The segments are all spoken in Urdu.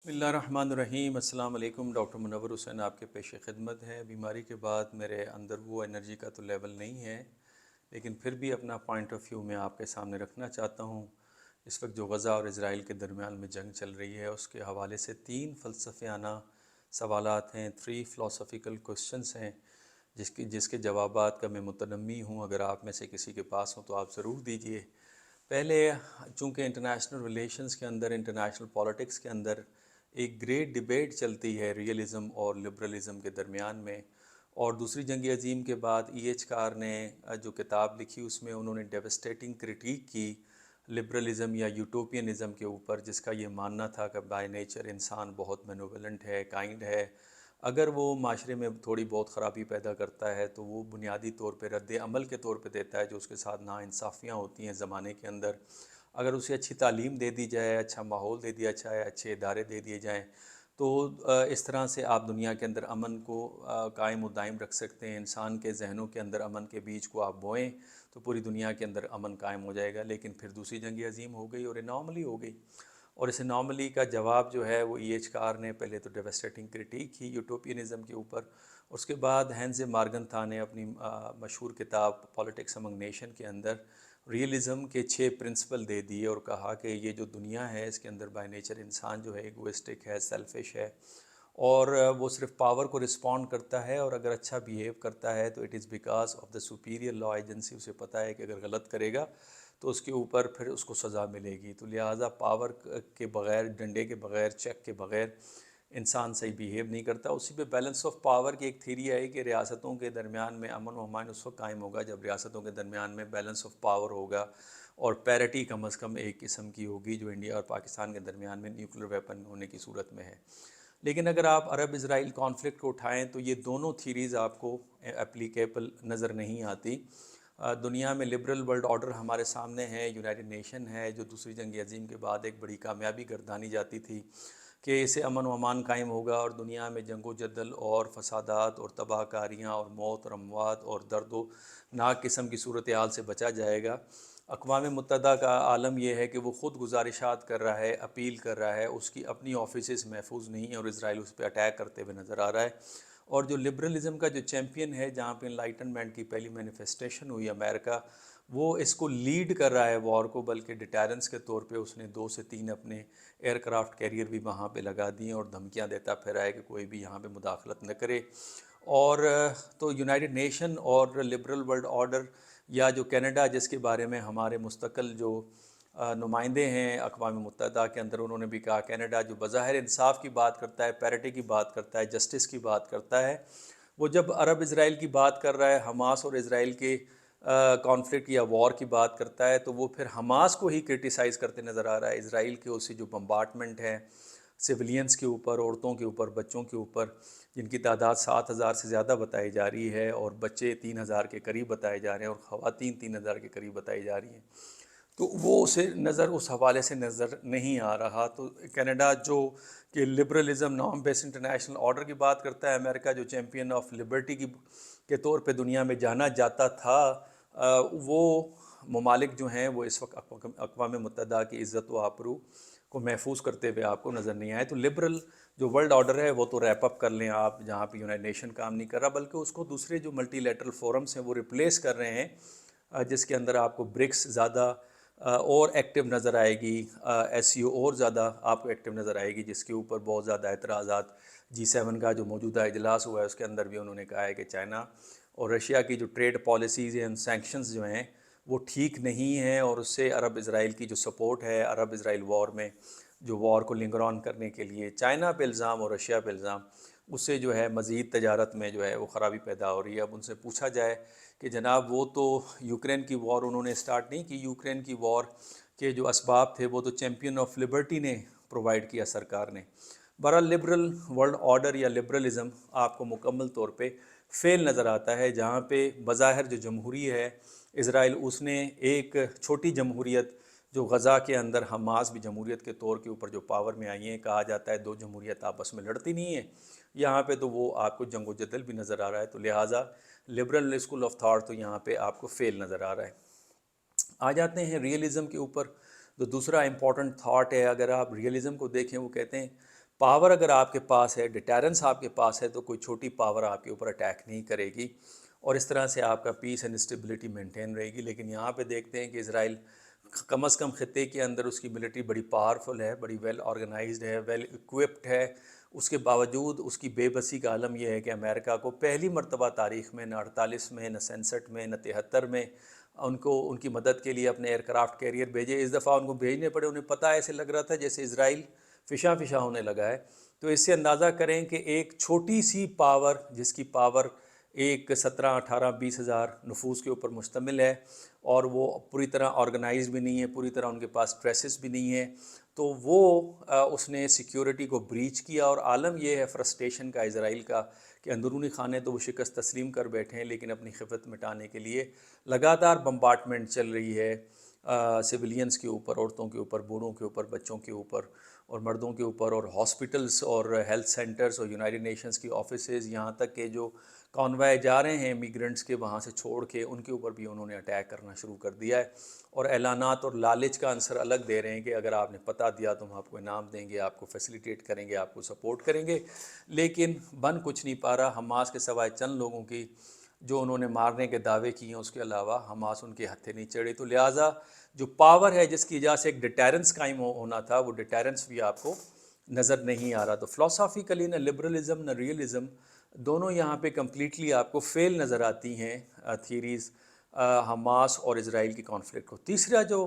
بسم اللہ الرحمن الرحیم۔ السلام علیکم۔ ڈاکٹر منور حسین آپ کے پیش خدمت ہے۔ بیماری کے بعد میرے اندر وہ انرجی کا تو لیول نہیں ہے، لیکن پھر بھی اپنا پوائنٹ آف ویو میں آپ کے سامنے رکھنا چاہتا ہوں۔ اس وقت جو غزہ اور اسرائیل کے درمیان میں جنگ چل رہی ہے، اس کے حوالے سے 3 فلسفیانہ سوالات ہیں، 3 فلاسفیکل کوسچنز ہیں، جس کے جوابات کا میں متنمی ہوں۔ اگر آپ میں سے کسی کے پاس ہوں تو آپ ضرور دیجئے۔ پہلے چونکہ انٹرنیشنل ریلیشنز کے اندر، انٹرنیشنل پولیٹکس کے اندر ایک گریٹ ڈیبیٹ چلتی ہے ریئلزم اور لبرلزم کے درمیان میں، اور دوسری جنگ عظیم کے بعد ایچ کار نے جو کتاب لکھی اس میں انہوں نے ڈیوسٹیٹنگ کرٹیک کی لبرلزم یا یوٹوپینزم کے اوپر، جس کا یہ ماننا تھا کہ بائی نیچر انسان بہت بینوولنٹ ہے، کائنڈ ہے۔ اگر وہ معاشرے میں تھوڑی بہت خرابی پیدا کرتا ہے تو وہ بنیادی طور پہ رد عمل کے طور پہ دیتا ہے جو اس کے ساتھ ناانصافیاں ہوتی ہیں زمانے کے اندر۔ اگر اسے اچھی تعلیم دے دی جائے، اچھا ماحول دے دیا جائے، اچھے ادارے دے دیے جائیں، تو اس طرح سے آپ دنیا کے اندر امن کو قائم و دائم رکھ سکتے ہیں۔ انسان کے ذہنوں کے اندر امن کے بیج کو آپ بوئیں تو پوری دنیا کے اندر امن قائم ہو جائے گا۔ لیکن پھر دوسری جنگ عظیم ہو گئی اور انارملی ہو گئی، اور اس انارملی کا جواب جو ہے وہ ای ایچ کار نے پہلے تو ڈیوسٹیٹنگ کرٹیک کی یوٹوپینزم کے اوپر، اس کے بعد ہینز مارگن تھا نے اپنی مشہور کتاب پولیٹکس امنگ نیشن کے اندر ریئلزم کے 6 پرنسپل دے دیے اور کہا کہ یہ جو دنیا ہے اس کے اندر بائی نیچر انسان جو ہے ایگوئسٹک ہے، سیلفش ہے، اور وہ صرف پاور کو رسپونڈ کرتا ہے، اور اگر اچھا بیہیو کرتا ہے تو it is because of the superior law agency. اسے پتہ ہے کہ اگر غلط کرے گا تو اس کے اوپر پھر اس کو سزا ملے گی، تو لہٰذا پاور کے بغیر، ڈنڈے کے بغیر، چیک کے بغیر انسان صحیح بیہیو نہیں کرتا۔ اسی پہ بیلنس آف پاور کی ایک تھیری ہے کہ ریاستوں کے درمیان میں امن و امان اس وقت قائم ہوگا جب ریاستوں کے درمیان میں بیلنس آف پاور ہوگا، اور پیرٹی کم از کم ایک قسم کی ہوگی، جو انڈیا اور پاکستان کے درمیان میں نیوکلیر ویپن ہونے کی صورت میں ہے۔ لیکن اگر آپ عرب اسرائیل کانفلکٹ کو اٹھائیں تو یہ دونوں تھیریز آپ کو اپلیکیبل نظر نہیں آتی۔ دنیا میں لبرل ورلڈ آرڈر ہمارے سامنے ہے، یونائٹڈ نیشن ہے، جو دوسری جنگ عظیم کے بعد ایک بڑی کامیابی گردانی جاتی تھی کہ اسے امن و امان قائم ہوگا اور دنیا میں جنگ و جدل اور فسادات اور تباہ کاریاں اور موت اور اموات اور درد و ناک قسم کی صورتحال سے بچا جائے گا۔ اقوام متحدہ کا عالم یہ ہے کہ وہ خود گزارشات کر رہا ہے، اپیل کر رہا ہے، اس کی اپنی آفیسز محفوظ نہیں ہیں اور اسرائیل اس پہ اٹیک کرتے ہوئے نظر آ رہا ہے۔ اور جو لبرلزم کا جو چیمپئن ہے، جہاں پہ انلائٹنمنٹ کی پہلی مینیفیسٹیشن ہوئی امریکہ، وہ اس کو لیڈ کر رہا ہے وار کو، بلکہ ڈیٹیرنس کے طور پہ اس نے 2 سے 3 اپنے ایئر کرافٹ کیریئر بھی وہاں پہ لگا دیے اور دھمکیاں دیتا پھر ہے کہ کوئی بھی یہاں پہ مداخلت نہ کرے۔ اور تو یونائٹڈ نیشن اور لبرل ورلڈ آرڈر، یا جو کینیڈا جس کے بارے میں ہمارے مستقل جو نمائندے ہیں اقوام متحدہ کے اندر، انہوں نے بھی کہا کینیڈا جو بظاہر انصاف کی بات کرتا ہے، پیرٹی کی بات کرتا ہے، جسٹس کی بات کرتا ہے، وہ جب عرب اسرائیل کی بات کر رہا ہے، حماس اور اسرائیل کے کانفلکٹ یا وار کی بات کرتا ہے، تو وہ پھر حماس کو ہی کرٹیسائز کرتے نظر آ رہا ہے۔ اسرائیل کے اسی جو بمبارڈمنٹ ہے سویلینز کے اوپر، عورتوں کے اوپر، بچوں کے اوپر، جن کی تعداد 7,000 سے زیادہ بتائی جا رہی ہے، اور بچے 3,000 کے قریب بتائے جا رہے ہیں، اور خواتین 3,000 کے قریب بتائی جا رہی ہیں، تو وہ اس حوالے سے نظر نہیں آ رہا۔ تو کینیڈا جو کہ لبرلزم، نارم بیس انٹرنیشنل آرڈر کی بات کرتا ہے، امریکہ جو چیمپئن آف لبرٹی کے طور پہ دنیا میں جانا جاتا تھا، وہ ممالک جو ہیں وہ اس وقت اقوام متحدہ کی عزت و آبرو کو محفوظ کرتے ہوئے آپ کو نظر نہیں آئے۔ تو لبرل جو ورلڈ آرڈر ہے وہ تو ریپ اپ کر لیں آپ، جہاں پہ یونائٹڈ نیشن کام نہیں کر رہا، بلکہ اس کو دوسرے جو ملٹی لیٹرل فورمز ہیں وہ ریپلیس کر رہے ہیں، جس کے اندر آپ کو برکس زیادہ اور ایکٹیو نظر آئے گی، ایس سی او اور زیادہ آپ کو ایکٹیو نظر آئے گی، جس کے اوپر بہت زیادہ اعتراضات G7 کا جو موجودہ اجلاس ہوا ہے اس کے اندر بھی انہوں نے کہا ہے کہ چائنا اور رشیا کی جو ٹریڈ پالیسیز ہیں، سینکشنز جو ہیں وہ ٹھیک نہیں ہیں، اور اس سے عرب اسرائیل کی جو سپورٹ ہے عرب اسرائیل وار میں، جو وار کو لنگر آن کرنے کے لیے چائنا پہ الزام اور رشیا پہ الزام، اس سے جو ہے مزید تجارت میں جو ہے وہ خرابی پیدا ہو رہی ہے۔ اب ان سے پوچھا جائے کہ جناب وہ تو یوکرین کی وار انہوں نے سٹارٹ نہیں کی، یوکرین کی وار کے جو اسباب تھے وہ تو چیمپئن آف لبرٹی نے پرووائڈ کیا، سرکار نے۔ بہرحال لبرل ورلڈ آرڈر یا لبرلزم آپ کو مکمل طور پہ فیل نظر آتا ہے، جہاں پہ بظاہر جو جمہوری ہے اسرائیل، اس نے ایک چھوٹی جمہوریت جو غزہ کے اندر، حماس بھی جمہوریت کے طور کے اوپر جو پاور میں آئی ہیں، کہا جاتا ہے 2 جمہوریت آپس میں لڑتی نہیں ہیں، یہاں پہ تو وہ آپ کو جنگ و جدل بھی نظر آ رہا ہے، تو لہٰذا لبرل اسکول آف تھاٹ تو یہاں پہ آپ کو فیل نظر آ رہا ہے۔ آ جاتے ہیں ریئلزم کے اوپر، جو دوسرا امپورٹنٹ تھاٹ ہے۔ اگر آپ ریئلزم کو دیکھیں، وہ کہتے ہیں پاور اگر آپ کے پاس ہے، ڈیٹرنس آپ کے پاس ہے، تو کوئی چھوٹی پاور آپ کے اوپر اٹیک نہیں کرے گی، اور اس طرح سے آپ کا پیس اینڈ اسٹیبلٹی مینٹین رہے گی۔ لیکن یہاں پہ دیکھتے ہیں کہ اسرائیل کم از کم خطے کے اندر اس کی ملٹری بڑی پاورفل ہے، بڑی ویل آرگنائزڈ ہے، ویل اکوپڈ ہے۔ اس کے باوجود اس کی بے بسی کا عالم یہ ہے کہ امریکہ کو پہلی مرتبہ تاریخ میں، نہ 48 میں، نہ 67 میں، نہ 73 میں ان کی مدد کے لیے اپنے ایئر کرافٹ کیریئر بھیجے۔ اس دفعہ ان کو بھیجنے پڑے، انہیں پتہ ایسے لگ رہا تھا جیسے اسرائیل فشاں فشاں ہونے لگا ہے۔ تو اس سے اندازہ کریں کہ ایک چھوٹی سی پاور، جس کی پاور ایک 17، 18، 20 ہزار نفوس کے اوپر مشتمل ہے، اور وہ پوری طرح آرگنائز بھی نہیں ہے، پوری طرح ان کے پاس ٹریسز بھی نہیں ہے، تو وہ اس نے سیکیورٹی کو بریچ کیا۔ اور عالم یہ ہے فرسٹریشن کا اسرائیل کا کہ اندرونی خانے تو وہ شکست تسلیم کر بیٹھے ہیں، لیکن اپنی خفت مٹانے کے لیے لگاتار بمبارڈمنٹ چل رہی ہے سویلینز کے اوپر، عورتوں کے اوپر، بوڑھوں کے اوپر، بچوں کے اوپر اور مردوں کے اوپر، اور ہاسپٹلس اور ہیلتھ سینٹرز اور یونائٹڈ نیشنز کی آفیسز، یہاں تک کہ جو کانوائے جا رہے ہیں امیگرنٹس کے وہاں سے چھوڑ کے، ان کے اوپر بھی انہوں نے اٹیک کرنا شروع کر دیا ہے، اور اعلانات اور لالچ کا عنصر الگ دے رہے ہیں کہ اگر آپ نے پتہ دیا تو ہم آپ کو انعام دیں گے، آپ کو فیسیلیٹیٹ کریں گے، آپ کو سپورٹ کریں گے۔ لیکن بن کچھ نہیں پا رہا۔ حماس کے سوائے چند لوگوں کی جو انہوں نے مارنے کے دعوے کیے ہیں، اس کے علاوہ حماس ان کے ہتھے نہیں چڑھے۔ تو لہٰذا جو پاور ہے جس کی وجہ سے ایک ڈیٹرنس قائم ہونا تھا، وہ ڈیٹرنس بھی آپ کو نظر نہیں آ رہا۔ تو فلسافیکلی نہ لبرلزم نہ ریئلزم دونوں یہاں پہ کمپلیٹلی آپ کو فیل نظر آتی ہیں تھیریز حماس اور اسرائیل کی کانفلکٹ کو۔ تیسرا جو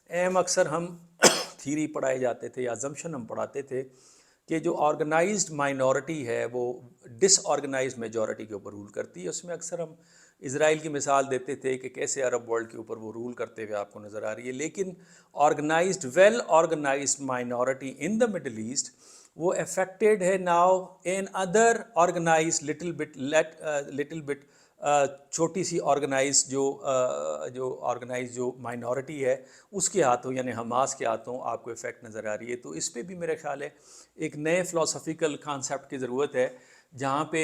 اہم اکثر ہم تھیری پڑھائے جاتے تھے یا زمشن ہم پڑھاتے تھے کہ جو آرگنائزڈ مائنورٹی ہے وہ ڈس آرگنائزڈ میجورٹی کے اوپر رول کرتی ہے۔ اس میں اکثر ہم اسرائیل کی مثال دیتے تھے کہ کیسے عرب ورلڈ کے اوپر وہ رول کرتے ہوئے آپ کو نظر آ رہی ہے، لیکن organised well organised minority in the Middle East وہ افیکٹڈ ہے now in other organise little bit چھوٹی سی آرگنائز جو آرگنائز جو مائنورٹی ہے اس کے ہاتھوں، یعنی حماس کے ہاتھوں آپ کو افیکٹ نظر آ رہی ہے۔ تو اس پہ بھی میرے خیال ہے ایک نئے فلسافیکل کانسیپٹ کی ضرورت ہے، جہاں پہ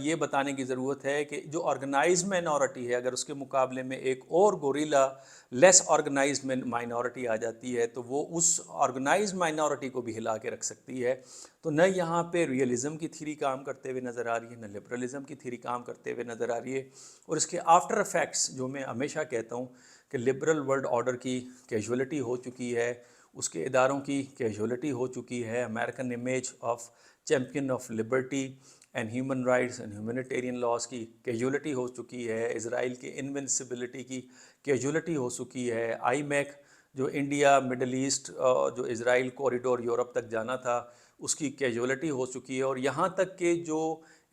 یہ بتانے کی ضرورت ہے کہ جو آرگنائز مائنورٹی ہے، اگر اس کے مقابلے میں ایک اور گوریلا لیس آرگنائزڈ مائنورٹی آ جاتی ہے تو وہ اس آرگنائز مائنورٹی کو بھی ہلا کے رکھ سکتی ہے۔ تو نہ یہاں پہ ریئلزم کی تھیری کام کرتے ہوئے نظر آ رہی ہے، نہ لبرلزم کی تھیری کام کرتے ہوئے نظر آ رہی ہے، اور اس کے آفٹر افیکٹس جو میں ہمیشہ کہتا ہوں کہ لبرل ورلڈ آرڈر کی کیجولیٹی ہو چکی ہے، اس کے اداروں کی کیجولیٹی ہو چکی ہے، American image of champion of liberty and human rights and humanitarian laws کی کیجولیٹی ہو چکی ہے، اسرائیل کی انونسبلٹی کی کیجولیٹی ہو چکی ہے، آئی میک جو انڈیا مڈل ایسٹ جو اسرائیل کوریڈور یورپ تک جانا تھا اس کی کیجولیٹی ہو چکی ہے، اور یہاں تک کہ جو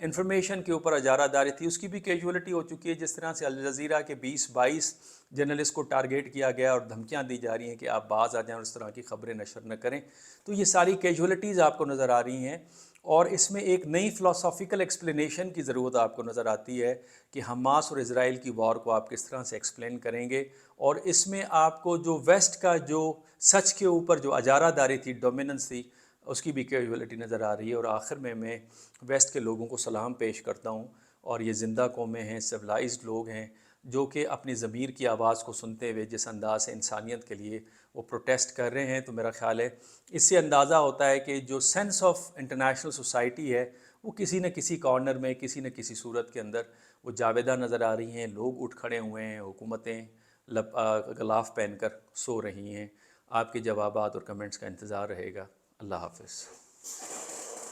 انفارمیشن کے اوپر اجارہ داری تھی اس کی بھی کیجولیٹی ہو چکی ہے۔ جس طرح سے الجزیرہ کے 20-22 جرنلسٹ کو ٹارگیٹ کیا گیا اور دھمکیاں دی جا رہی ہیں کہ آپ باز آ جائیں اور اس طرح کی خبریں نشر نہ کریں، تو یہ ساری کیجولیٹیز آپ کو نظر آ رہی ہیں، اور اس میں ایک نئی فلسافیکل ایکسپلینیشن کی ضرورت آپ کو نظر آتی ہے کہ حماس اور اسرائیل کی وار کو آپ کس طرح سے ایکسپلین کریں گے، اور اس میں آپ کو جو ویسٹ کا جو سچ کے اوپر جو اجارہ داری تھی، ڈومیننس تھی، اس کی بھی کیجولیٹی نظر آ رہی ہے۔ اور آخر میں ویسٹ کے لوگوں کو سلام پیش کرتا ہوں، اور یہ زندہ قومیں ہیں، سویلائزڈ لوگ ہیں، جو کہ اپنی ضمیر کی آواز کو سنتے ہوئے جس انداز سے انسانیت کے لیے وہ پروٹیسٹ کر رہے ہیں، تو میرا خیال ہے اس سے اندازہ ہوتا ہے کہ جو سینس آف انٹرنیشنل سوسائٹی ہے وہ کسی نہ کسی کارنر میں، کسی نہ کسی صورت کے اندر وہ جاویدہ نظر آ رہی ہیں، لوگ اٹھ کھڑے ہوئے ہیں، حکومتیں غلاف پہن کر سو رہی ہیں۔ آپ کے جوابات اور کمنٹس کا انتظار رہے گا۔ اللہ حافظ۔